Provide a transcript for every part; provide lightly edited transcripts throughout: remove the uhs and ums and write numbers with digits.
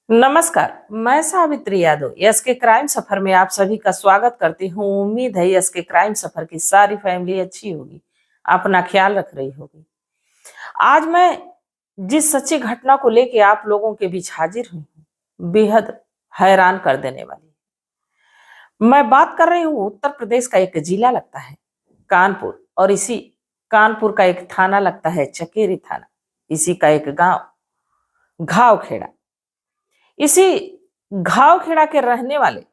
नमस्कार। मैं सावित्री यादव यस के क्राइम सफर में आप सभी का स्वागत करती हूँ। उम्मीद है यस के क्राइम सफर की सारी फैमिली अच्छी होगी, अपना ख्याल रख रही होगी। आज मैं जिस सच्ची घटना को लेके आप लोगों के बीच हाजिर हुई हूँ, बेहद हैरान कर देने वाली। मैं बात कर रही हूँ उत्तर प्रदेश का एक जिला लगता है कानपुर, और इसी कानपुर का एक थाना लगता है चकेरी थाना। इसी का एक गांव घावखेड़ा। इसी घावखेड़ा के रहने वाले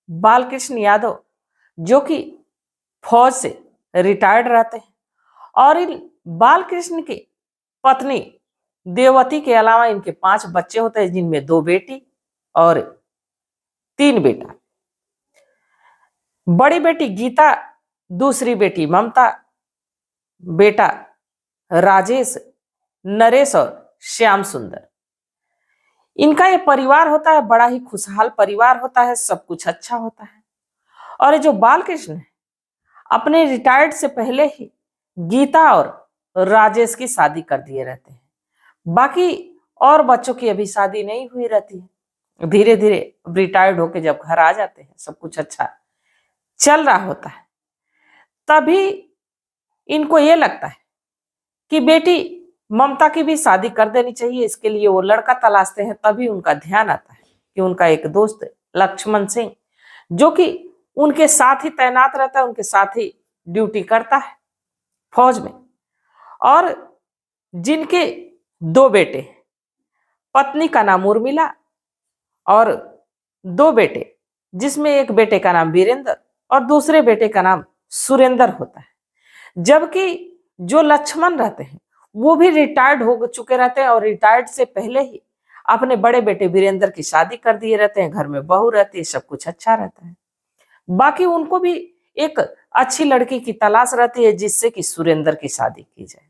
बालकृष्ण यादव, जो कि फौज से रिटायर्ड रहते हैं, और इन बालकृष्ण की पत्नी देवती के अलावा इनके 5 बच्चे होते हैं, जिनमें 2 बेटी और 3 बेटा। बड़ी बेटी गीता, दूसरी बेटी ममता, बेटा राजेश, नरेश और श्याम सुंदर। इनका ये परिवार होता है, बड़ा ही खुशहाल परिवार होता है, सब कुछ अच्छा होता है। और ये जो बालकृष्ण है, अपने रिटायर्ड से पहले ही गीता और राजेश की शादी कर दिए रहते हैं। बाकी और बच्चों की अभी शादी नहीं हुई रहती है। धीरे धीरे रिटायर्ड होके जब घर आ जाते हैं, सब कुछ अच्छा चल रहा होता है, तभी इनको ये लगता है कि बेटी ममता की भी शादी कर देनी चाहिए। इसके लिए वो लड़का तलाशते हैं। तभी उनका ध्यान आता है कि उनका एक दोस्त लक्ष्मण सिंह, जो कि उनके साथ ही तैनात रहता है, उनके साथ ही ड्यूटी करता है फौज में, और जिनके 2 बेटे, पत्नी का नाम उर्मिला और 2 बेटे, जिसमें एक बेटे का नाम वीरेंद्र और दूसरे बेटे का नाम सुरेंद्र होता है। जबकि जो लक्ष्मण रहते हैं वो भी रिटायर्ड हो चुके रहते हैं, और रिटायर्ड से पहले ही अपने बड़े बेटे वीरेंद्र की शादी कर दिए रहते हैं। घर में बहू रहती है, सब कुछ अच्छा रहता है। बाकी उनको भी एक अच्छी लड़की की तलाश रहती है, जिससे कि सुरेंद्र की शादी की जाए।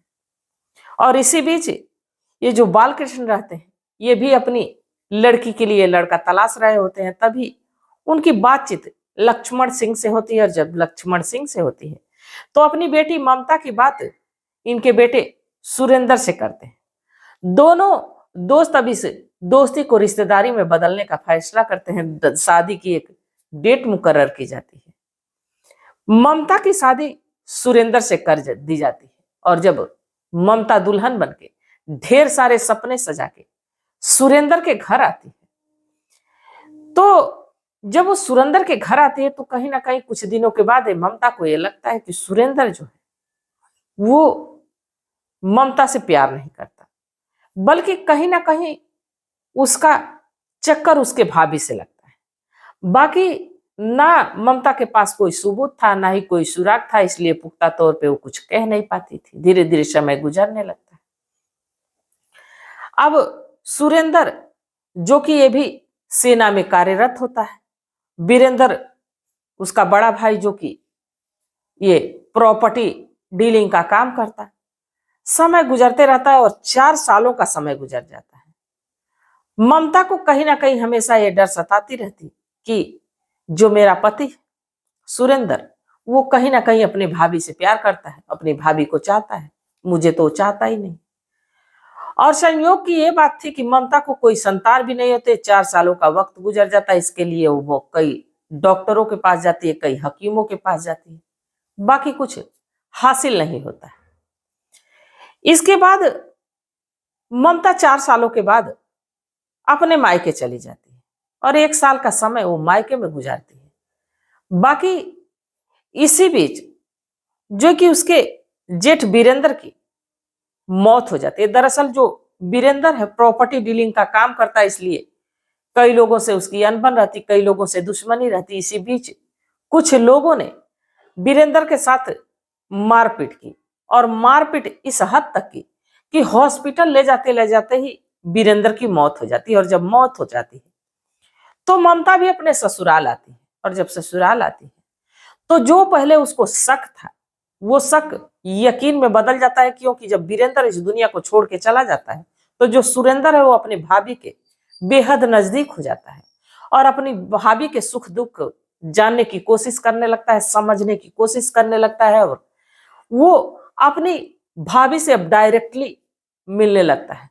और इसी बीच ये जो बालकृष्ण रहते हैं, ये भी अपनी लड़की के लिए लड़का तलाश रहे होते हैं। तभी उनकी बातचीत लक्ष्मण सिंह से होती है, और जब लक्ष्मण सिंह से होती है तो अपनी बेटी ममता की बात इनके बेटे सुरेंद्र से करते हैं। दोनों दोस्त अब इस दोस्ती को रिश्तेदारी में बदलने का फैसला करते हैं। शादी की एक डेट मुकर्रर की जाती है। ममता की शादी सुरेंद्र से कर दी जाती है, और जब ममता दुल्हन बनके ढेर सारे सपने सजा के सुरेंद्र के घर आती है, तो जब वो सुरेंद्र के घर आती है तो कहीं ना कहीं कुछ दिनों के बाद ममता को ये लगता है कि सुरेंद्र जो है वो ममता से प्यार नहीं करता, बल्कि कहीं ना कहीं उसका चक्कर उसके भाभी से लगता है। बाकी ना ममता के पास कोई सबूत था, ना ही कोई सुराग था, इसलिए पुख्ता तौर पे वो कुछ कह नहीं पाती थी। धीरे धीरे समय गुजरने लगता है। अब सुरेंद्र, जो कि ये भी सेना में कार्यरत होता है, वीरेंद्र उसका बड़ा भाई, जो कि ये प्रॉपर्टी डीलिंग का काम करता है। समय गुजरते रहता है, और 4 सालों का समय गुजर जाता है। ममता को कहीं ना कहीं हमेशा ये डर सताती रहती कि जो मेरा पति सुरेंद्र, वो कहीं ना कहीं अपने भाभी से प्यार करता है, अपनी भाभी को चाहता है, मुझे तो चाहता ही नहीं। और संयोग की ये बात थी कि ममता को कोई संतान भी नहीं होते। 4 सालों का वक्त गुजर जाता है। इसके लिए वो कई डॉक्टरों के पास जाती है, कई हकीमों के पास जाती है, बाकी कुछ हासिल नहीं होता है। इसके बाद ममता 4 सालों के बाद अपने मायके चली जाती है, और 1 साल का समय वो मायके में गुजारती है। बाकी इसी बीच जो कि उसके जेठ वीरेंद्र की मौत हो जाती है। दरअसल जो वीरेंद्र है प्रॉपर्टी डीलिंग का काम करता है, इसलिए कई लोगों से उसकी अनबन रहती, कई लोगों से दुश्मनी रहती। इसी बीच कुछ लोगों ने वीरेंद्र के साथ मारपीट की, और मारपीट इस हद तक की कि हॉस्पिटल ले जाते ही वीरेंद्र की मौत हो जाती है। और जब मौत हो जाती है तो ममता भी अपने ससुराल आती है, और जब ससुराल आती है तो जो पहले उसको शक था, वो शक यकीन में बदल जाता है। क्योंकि जब वीरेंद्र इस दुनिया को छोड़ के चला जाता है, तो जो सुरेंद्र है वो अपनी भाभी के बेहद नजदीक हो जाता है, और अपनी भाभी के सुख दुख जानने की कोशिश करने लगता है, समझने की कोशिश करने लगता है, और वो अपनी भाभी से अब डायरेक्टली मिलने लगता है।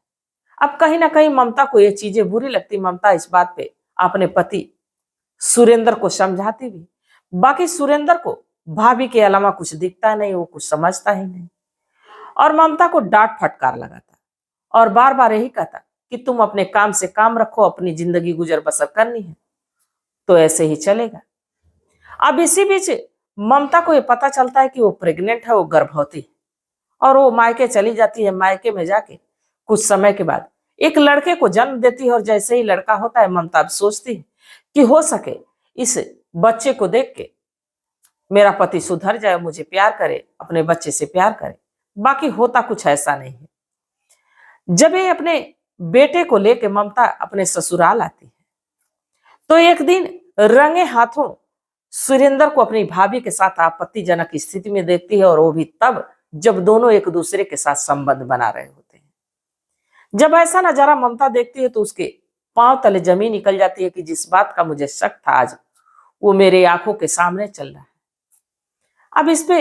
अब कहीं ना कहीं ममता को ये चीजें बुरी लगती। ममता इस बात पे अपने पति सुरेंद्र को समझाती भी। बाकी सुरेंद्र को भाभी के अलावा कुछ दिखता नहीं, वो कुछ समझता ही नहीं और ममता को डांट फटकार लगाता और बार बार यही कहता कि तुम अपने काम से काम रखो, अपनी जिंदगी गुजर बसर करनी है तो ऐसे ही चलेगा। अब इसी बीच ममता को यह पता चलता है कि वो प्रेग्नेंट है, वो गर्भवती है और वो मायके चली जाती है। मायके में जाके कुछ समय के बाद एक लड़के को जन्म देती है और जैसे ही लड़का होता है ममता अब सोचती है कि हो सके इस बच्चे को देख के मेरा पति सुधर जाए, मुझे प्यार करे, अपने बच्चे से प्यार करे। बाकी होता कुछ ऐसा नहीं है। जब ये अपने बेटे को लेके ममता अपने ससुराल आती है तो एक दिन रंगे हाथों सुरेंद्र को अपनी भाभी के साथ आपत्तिजनक स्थिति में देखती है और वो भी तब जब दोनों एक दूसरे के साथ संबंध बना रहे होते हैं। जब ऐसा नजारा ममता देखती है तो उसके पांव तले जमीन निकल जाती है कि जिस बात का मुझे शक था आज वो मेरे आंखों के सामने चल रहा है। अब इस पे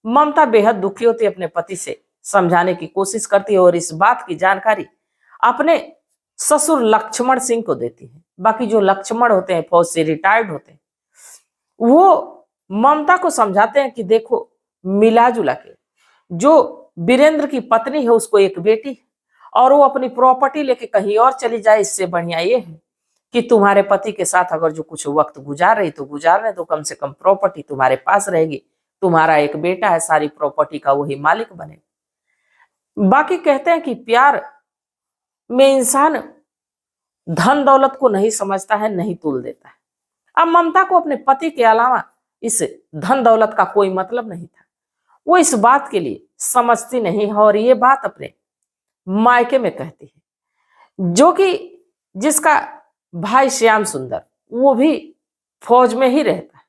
ममता बेहद दुखी होती है, अपने पति से समझाने की कोशिश करती है और इस बात की जानकारी अपने ससुर लक्ष्मण सिंह को देती है। बाकी जो लक्ष्मण होते हैं फौज से रिटायर्ड होते हैं, वो ममता को समझाते हैं कि देखो मिला जुला के जो वीरेंद्र की पत्नी है उसको एक बेटी है और वो अपनी प्रॉपर्टी लेके कहीं और चली जाए, इससे बढ़िया ये है कि तुम्हारे पति के साथ अगर जो कुछ वक्त गुजार रही तो गुजारने तो कम से कम प्रॉपर्टी तुम्हारे पास रहेगी। तुम्हारा एक बेटा है, सारी प्रॉपर्टी का वही मालिक बने। बाकी कहते हैं कि प्यार में इंसान धन दौलत को नहीं समझता है, नहीं तुल देता है। अब ममता को अपने पति के अलावा इस धन दौलत का कोई मतलब नहीं था। वो इस बात के लिए समझती नहीं है और ये बात अपने मायके में कहती है, जो कि जिसका भाई श्याम सुंदर वो भी फौज में ही रहता है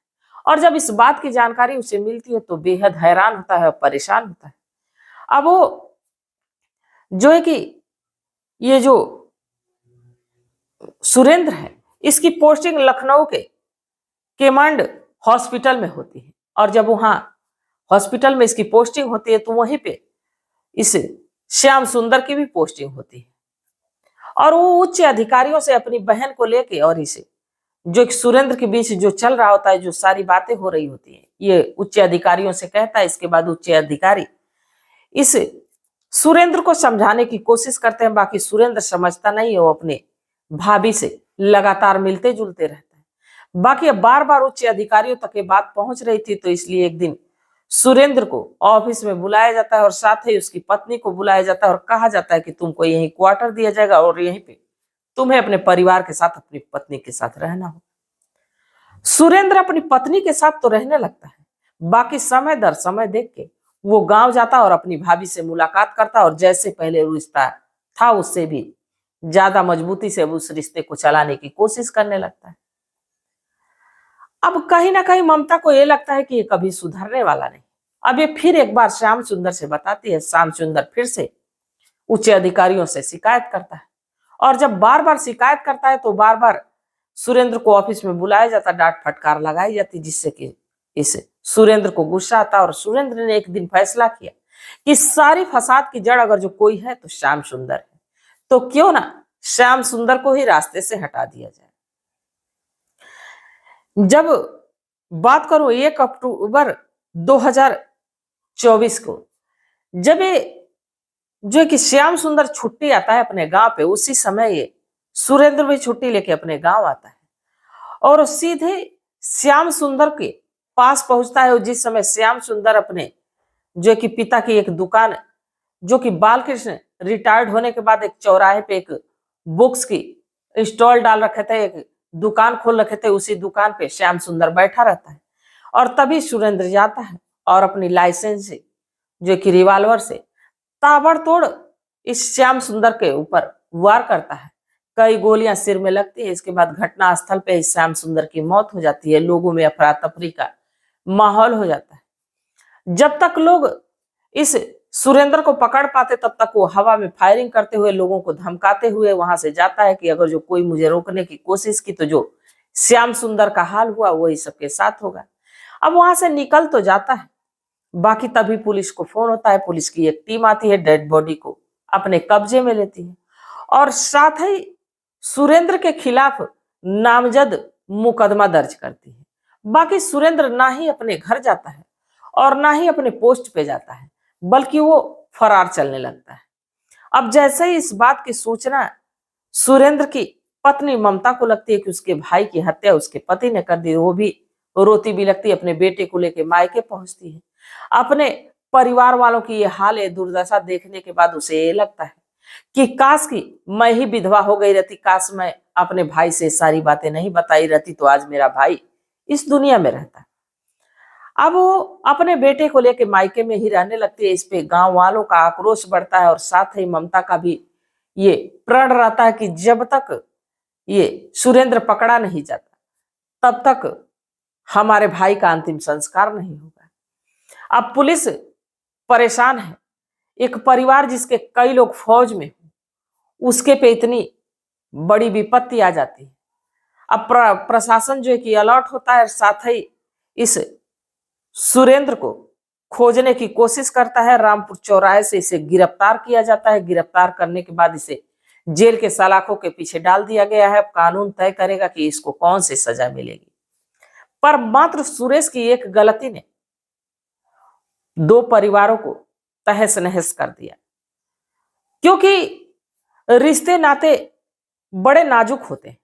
और जब इस बात की जानकारी उसे मिलती है तो बेहद हैरान होता है और परेशान होता है। अब वो जो है कि ये जो सुरेंद्र है इसकी पोस्टिंग लखनऊ के केमांड हॉस्पिटल में होती है और जब वहां हॉस्पिटल में इसकी पोस्टिंग होती है तो वहीं पे इस श्याम सुंदर की भी पोस्टिंग होती है और वो उच्च अधिकारियों से अपनी बहन को लेके और इसे जो सुरेंद्र के बीच जो चल रहा होता है, जो सारी बातें हो रही होती है, ये उच्च अधिकारियों से कहता है। इसके बाद उच्च अधिकारी इस सुरेंद्र को समझाने की कोशिश करते हैं। बाकी सुरेंद्र समझता नहीं है, वो अपने भाभी से लगातार मिलते जुलते रहता है। बाकी अब बार बार उच्च अधिकारियों तक ये बात पहुंच रही थी तो इसलिए एक दिन सुरेंद्र को ऑफिस में बुलाया जाता है और साथ ही उसकी पत्नी को बुलाया जाता है और कहा जाता है कि तुमको यहीं क्वार्टर दिया जाएगा और यहीं पे तुम्हें अपने परिवार के साथ अपनी पत्नी के साथ रहना हो। सुरेंद्र अपनी पत्नी के साथ तो रहने लगता है, बाकी समय दर समय देख के वो गांव जाता और अपनी भाभी से मुलाकात करता और जैसे पहले रिश्ता था उससे भी ज्यादा मजबूती से उस रिश्ते को चलाने की कोशिश करने लगता है। अब कहीं ना कहीं ममता को यह लगता है कि ये कभी सुधरने वाला नहीं। अब ये फिर एक बार श्याम सुंदर से बताती है। श्याम सुंदर फिर से उच्च अधिकारियों से शिकायत करता है और जब बार बार शिकायत करता है तो बार बार सुरेंद्र को ऑफिस में बुलाया जाता, डांट फटकार लगाई जाती, जिससे कि इस सुरेंद्र को गुस्सा आता और सुरेंद्र ने एक दिन फैसला किया कि सारी फसाद की जड़ अगर जो कोई है तो श्याम सुंदर है, तो क्यों ना श्याम सुंदर को ही रास्ते से हटा दिया जाए। जब बात करूं 1 अक्टूबर 2024 को, जब ये जो कि श्याम सुंदर छुट्टी आता है अपने गांव पे, उसी समय ये सुरेंद्र भी छुट्टी लेके अपने गांव आता है और सीधे श्याम सुंदर के पास पहुंचता है। जिस समय श्याम सुंदर अपने जो कि पिता की एक दुकान, जो कि बालकृष्ण रिटायर्ड होने के बाद एक चौराहे पे एक बुक्स की स्टॉल डाल रखे थे, एक दुकान खोल रखे थे, उसी दुकान पे श्याम सुंदर बैठा रहता है और तभी सुरेंद्र जाता है और अपनी लाइसेंस से जो कि रिवॉल्वर से ताबड़तोड़ इस श्याम सुंदर के ऊपर वार करता है। कई गोलियां सिर में लगती है। इसके बाद घटना स्थल पे इस श्याम सुंदर की मौत हो जाती है। लोगों में अफरा तफरी का माहौल हो जाता है। जब तक लोग इस सुरेंद्र को पकड़ पाते तब तक वो हवा में फायरिंग करते हुए लोगों को धमकाते हुए वहां से जाता है कि अगर जो कोई मुझे रोकने की कोशिश की तो जो श्याम सुंदर का हाल हुआ वही सबके साथ होगा। अब वहां से निकल तो जाता है, बाकी तभी पुलिस को फोन होता है। पुलिस की एक टीम आती है, डेड बॉडी को अपने कब्जे में लेती है और साथ ही सुरेंद्र के खिलाफ नामजद मुकदमा दर्ज करती है। बाकी सुरेंद्र ना ही अपने घर जाता है और ना ही अपने पोस्ट पे जाता है, बल्कि वो फरार चलने लगता है। अब जैसे ही इस बात की सूचना सुरेंद्र की पत्नी ममता को लगती है कि उसके भाई की हत्या उसके पति ने कर दी, वो भी रोती भी लगती है, अपने बेटे को लेकर मायके पहुंचती है। अपने परिवार वालों की ये हाल, ये दुर्दशा देखने के बाद उसे ये लगता है कि काश की मैं ही विधवा हो गई रहती, काश मैं अपने भाई से सारी बातें नहीं बताई रहती, तो आज मेरा भाई इस दुनिया में रहता। अब वो अपने बेटे को लेकर मायके में ही रहने लगती है। इस पे गांव वालों का आक्रोश बढ़ता है और साथ ही ममता का भी ये प्रण रहता है कि जब तक ये सुरेंद्र पकड़ा नहीं जाता तब तक हमारे भाई का अंतिम संस्कार नहीं होगा। अब पुलिस परेशान है। एक परिवार जिसके कई लोग फौज में, उसके पे इतनी बड़ी विपत्ति आ जाती है। अब प्रशासन जो है कि अलर्ट होता है, साथ ही इस सुरेंद्र को खोजने की कोशिश करता है। रामपुर चौराहे से इसे गिरफ्तार किया जाता है। गिरफ्तार करने के बाद इसे जेल के सलाखों के पीछे डाल दिया गया है। कानून तय करेगा कि इसको कौन सी सजा मिलेगी। पर मात्र सुरेश की एक गलती ने दो परिवारों को तहस नहस कर दिया, क्योंकि रिश्ते नाते बड़े नाजुक होते हैं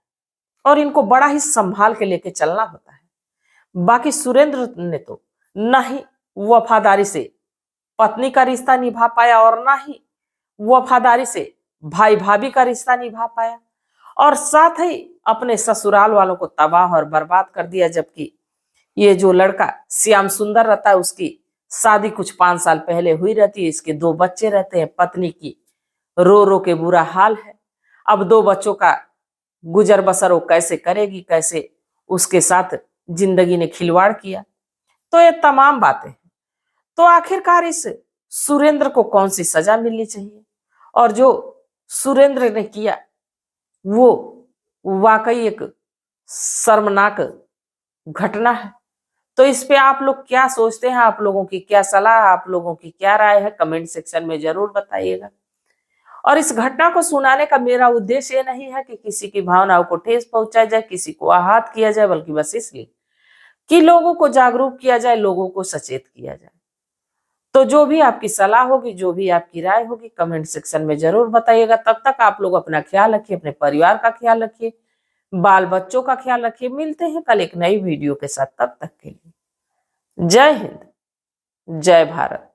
और इनको बड़ा ही संभाल के लेके चलना होता है। बाकी सुरेंद्र ने तो ना ही वफादारी से पत्नी का रिश्ता निभा पाया और ना ही वफादारी से भाई भाभी का रिश्ता निभा पाया, और साथ ही अपने ससुराल वालों को तबाह और बर्बाद कर दिया। जबकि ये जो लड़का श्याम सुंदर रहता है, उसकी शादी कुछ 5 साल पहले हुई रहती है। इसके 2 बच्चे रहते हैं। पत्नी की रो रो के बुरा हाल है। अब 2 बच्चों का गुजर बसर वो कैसे करेगी, कैसे उसके साथ जिंदगी ने खिलवाड़ किया। तो ये तमाम बातें हैं। तो आखिरकार इस सुरेंद्र को कौन सी सजा मिलनी चाहिए, और जो सुरेंद्र ने किया वो वाकई एक शर्मनाक घटना है। तो इस पे आप लोग क्या सोचते हैं? आप लोगों की क्या सलाह, आप लोगों की क्या राय है? कमेंट सेक्शन में जरूर बताइएगा। और इस घटना को सुनाने का मेरा उद्देश्य ये नहीं है कि किसी की भावनाओं को ठेस पहुंचाया जाए, किसी को आहत किया जाए, बल्कि बस इसलिए कि लोगों को जागरूक किया जाए, लोगों को सचेत किया जाए। तो जो भी आपकी सलाह होगी, जो भी आपकी राय होगी, कमेंट सेक्शन में जरूर बताइएगा। तब तक आप लोग अपना ख्याल रखिए, अपने परिवार का ख्याल रखिए, बाल बच्चों का ख्याल रखिए। मिलते हैं कल एक नई वीडियो के साथ। तब तक के लिए जय हिंद, जय भारत।